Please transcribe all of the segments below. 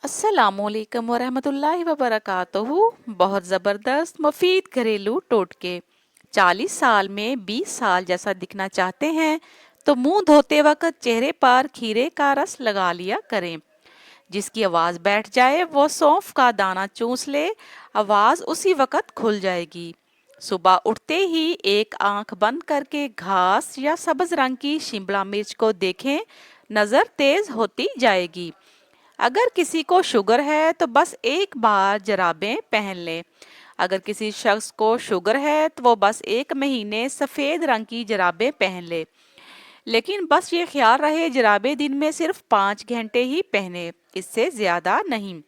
अस्सलामु अलैकुम वरहमतुल्लाहि वबरकातुहू। बहुत ज़बरदस्त मुफीद घरेलू टोटके। 40 साल में 20 साल जैसा दिखना चाहते हैं तो मुंह धोते वक्त चेहरे पर खीरे का रस लगा लिया करें। जिसकी आवाज़ बैठ जाए वो सौंफ का दाना चूस ले, आवाज़ उसी वक्त खुल जाएगी। सुबह उठते ही एक आंख बंद करके घास या सब्ज रंग की शिमला मिर्च को देखें, नज़र तेज होती जाएगी। अगर किसी को शुगर है तो बस एक बार जराबें पहन लें। अगर किसी शख्स को शुगर है तो वो बस 1 महीने सफ़ेद रंग की जराबें पहन ले, लेकिन बस ये ख्याल रहे जराबें दिन में सिर्फ 5 घंटे ही पहने, इससे ज्यादा नहीं।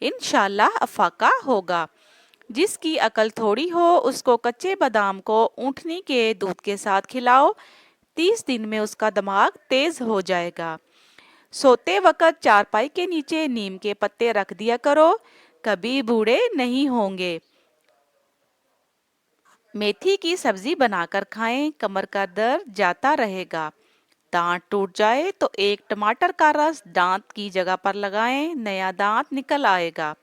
इंशाल्लाह अफाका होगा। जिसकी अकल थोड़ी हो उसको कच्चे बादाम को ऊँटनी के दूध के साथ खिलाओ, 30 दिन में उसका दिमाग तेज हो जाएगा। सोते वक्त चारपाई के नीचे नीम के पत्ते रख दिया करो, कभी बूढ़े नहीं होंगे। मेथी की सब्जी बनाकर खाएं, कमर का दर्द जाता रहेगा। दांत टूट जाए तो एक टमाटर का रस दांत की जगह पर लगाएं, नया दांत निकल आएगा।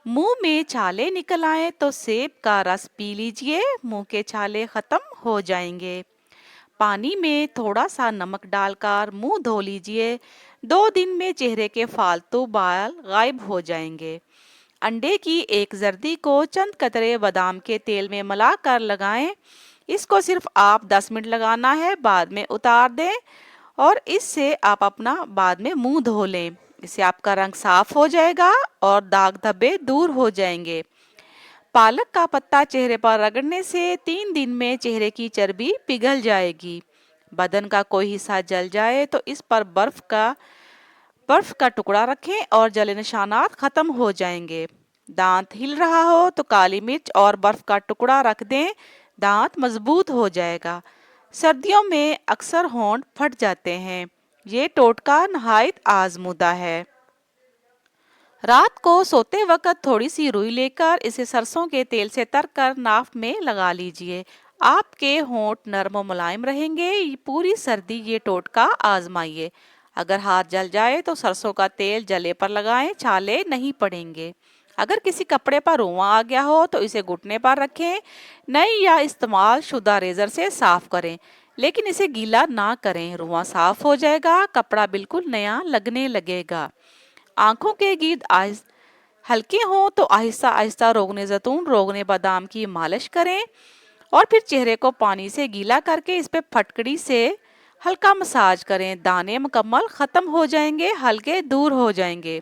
मुंह में छाले निकल आए तो सेब का रस पी लीजिए, मुंह के छाले खत्म हो जाएंगे। पानी में थोड़ा सा नमक डालकर मुंह धो लीजिए, 2 दिन में चेहरे के फालतू बाल गायब हो जाएंगे। अंडे की एक जर्दी को चंद कतरे बादाम के तेल में मिलाकर लगाएं। इसको सिर्फ आप 10 मिनट लगाना है, बाद में उतार दें और इससे आप अपना बाद में मुंह धो लें। इससे आपका रंग साफ हो जाएगा और दाग धब्बे दूर हो जाएंगे। पालक का पत्ता चेहरे पर रगड़ने से 3 दिन में चेहरे की चर्बी पिघल जाएगी। बदन का कोई हिस्सा जल जाए तो इस पर बर्फ का टुकड़ा रखें और जले निशानात खत्म हो जाएंगे। दांत हिल रहा हो तो काली मिर्च और बर्फ का टुकड़ा रख दें, दांत मजबूत हो जाएगा। सर्दियों में अक्सर होंठ फट जाते हैं। ये टोटका नहायत आजमुदा है। रात को सोते वक्त थोड़ी सी रुई लेकर इसे सरसों के तेल से तरकर नाक में लगा लीजिए। आपके होंठ नरम और मुलायम रहेंगे। पूरी सर्दी ये टोटका आजमाइए। अगर हाथ जल जाए तो सरसों का तेल जले पर लगाएं, छाले नहीं पड़ेंगे। अगर किसी कपड़े पर रुआं आ गया हो तो इसे घुटने पर रखें, नई या इस्तेमाल शुदा रेजर से साफ करें, लेकिन इसे गीला ना करें। रुआं साफ हो जाएगा, कपड़ा बिल्कुल नया लगने लगेगा। आंखों के गिर्द हल्के हों तो आहिस्ता आहिस्ता रोगने जैतून, रोगने बादाम की मालिश करें और फिर चेहरे को पानी से गीला करके इस पे फटकड़ी से हल्का मसाज करें। दाने मुकम्मल खत्म हो जाएंगे, हल्के दूर हो जाएंगे।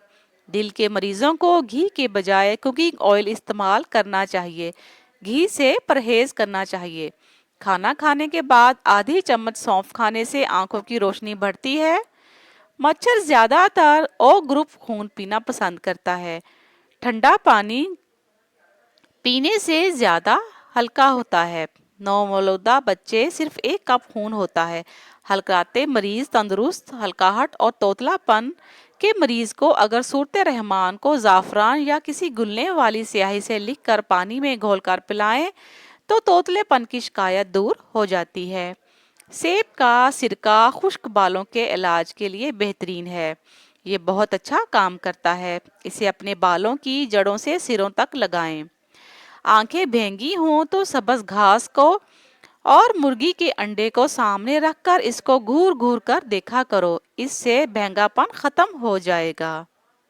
दिल के मरीजों को घी के बजाय कुकिंग ऑयल इस्तेमाल करना चाहिए। घी से परहेज करना चाहिए। खाना खाने के बाद आधी चम्मच सौंफ खाने से आंखों की रोशनी बढ़ती है। मच्छर ज्यादातर ओ ग्रुप खून पीना पसंद करता है। ठंडा पानी पीने से ज्यादा हल्का होता है। नवमौलूदा बच्चे सिर्फ 1 कप खून होता है। हल्काते मरीज तंदुरुस्त, हल्काहट और तोतलापन के मरीज को अगर सूरत रहमान को जाफरान या किसी गुलने वाली स्याही से लिखकर पानी में घोलकर पिलाएं तो तोतलेपन की शिकायत दूर हो जाती है। सेब का सिरका खुश्क बालों के इलाज के लिए बेहतरीन है। ये बहुत अच्छा काम करता है। इसे अपने बालों की जड़ों से सिरों तक लगाएं। आंखें भेंगी हों तो सब्ज घास को और मुर्गी के अंडे को सामने रखकर इसको घूर घूर कर देखा करो, इससे भेंगापन खत्म हो जाएगा।